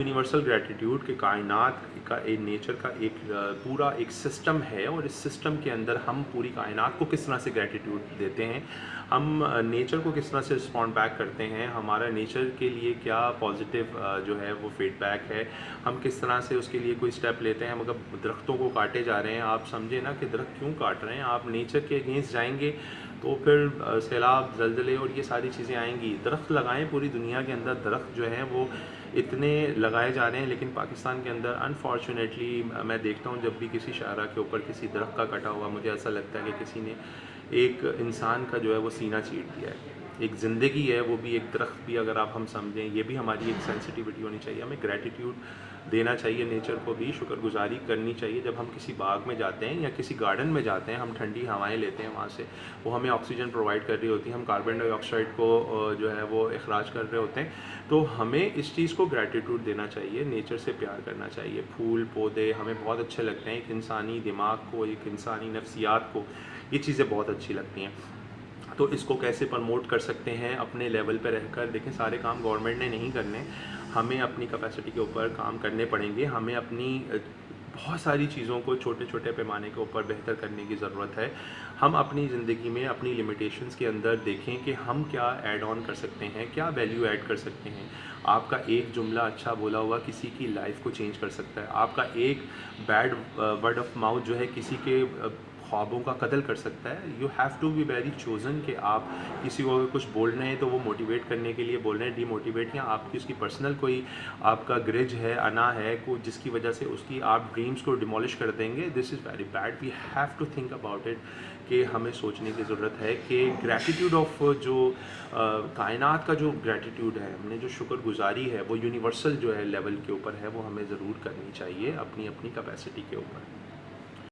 Universal gratitude के कायनात का एक नेचर का एक पूरा एक सिस्टम है, और इस सिस्टम के अंदर हम पूरी कायनात को किस तरह से ग्रैटिट्यूड देते हैं, हम नेचर को किस तरह से रिस्पॉन्ड बैक करते हैं, हमारा नेचर के लिए क्या पॉजिटिव जो है वो फीडबैक है, हम किस तरह से उसके लिए कोई स्टेप लेते हैं। मगर दरख्तों को काटे जा रहे हैं, आप समझे ना कि दरख्त क्यों काट रहे हैं, आप नेचर के अगेंस्ट जाएंगे तो फिर सैलाब, ज़लज़ले और ये सारी चीज़ें आएंगी। दरख्त लगाएं, पूरी दुनिया के अंदर दरख्त जो हैं वो इतने लगाए जा रहे हैं, लेकिन पाकिस्तान के अंदर अनफॉर्चुनेटली मैं देखता हूँ जब भी किसी शाहरा के ऊपर किसी दरख्त का कटा हुआ, मुझे ऐसा लगता है कि किसी ने एक इंसान का जो है वो सीना चीर दिया है। एक ज़िंदगी है, वो भी एक दरख्त भी अगर आप हम समझें, ये भी हमारी एक सेंसिटिविटी होनी चाहिए। हमें ग्रैटिट्यूड देना चाहिए, नेचर को भी शुक्रगुजारी करनी चाहिए। जब हम किसी बाग में जाते हैं या किसी गार्डन में जाते हैं, हम ठंडी हवाएं लेते हैं वहाँ से, वो हमें ऑक्सीजन प्रोवाइड कर रही होती है, हम कार्बन डाइऑक्साइड को जो है वो अखराज कर रहे होते हैं। तो हमें इस चीज़ को ग्रैटिट्यूड देना चाहिए, नेचर से प्यार करना चाहिए। फूल पौधे हमें बहुत अच्छे लगते हैं, एक इंसानी दिमाग को, एक इंसानी नफ्सियात को ये चीज़ें बहुत अच्छी लगती हैं। तो इसको कैसे प्रमोट कर सकते हैं अपने लेवल पर रहकर? देखें, सारे काम गवर्नमेंट ने नहीं करने, हमें अपनी कैपेसिटी के ऊपर काम करने पड़ेंगे। हमें अपनी बहुत सारी चीज़ों को छोटे छोटे पैमाने के ऊपर बेहतर करने की ज़रूरत है। हम अपनी ज़िंदगी में अपनी लिमिटेशंस के अंदर देखें कि हम क्या ऐड ऑन कर सकते हैं, क्या वैल्यू ऐड कर सकते हैं। आपका एक जुमला अच्छा बोला हुआ किसी की लाइफ को चेंज कर सकता है। आपका एक बैड वर्ड ऑफ माउथ जो है किसी के ख्वाबों का कत्ल कर सकता है। You have to be very chosen कि आप किसी को अगर कुछ बोल रहे हैं तो वो मोटिवेट करने के लिए बोल रहे हैं, डीमोटिवेट, या आपकी उसकी पर्सनल कोई आपका ग्रिज है, अना है को, जिसकी वजह से उसकी आप ड्रीम्स को डिमोलिश कर देंगे। This is very bad. We have to think about it कि हमें सोचने की ज़रूरत है कि ग्रैटिट्यूड ऑफ जो कायनात का जो ग्रैटिट्यूड है, हमने जो शुक्रगुजारी है वो यूनिवर्सल जो है लेवल के ऊपर है, वो हमें ज़रूर करनी चाहिए अपनी अपनी कैपेसिटी के ऊपर।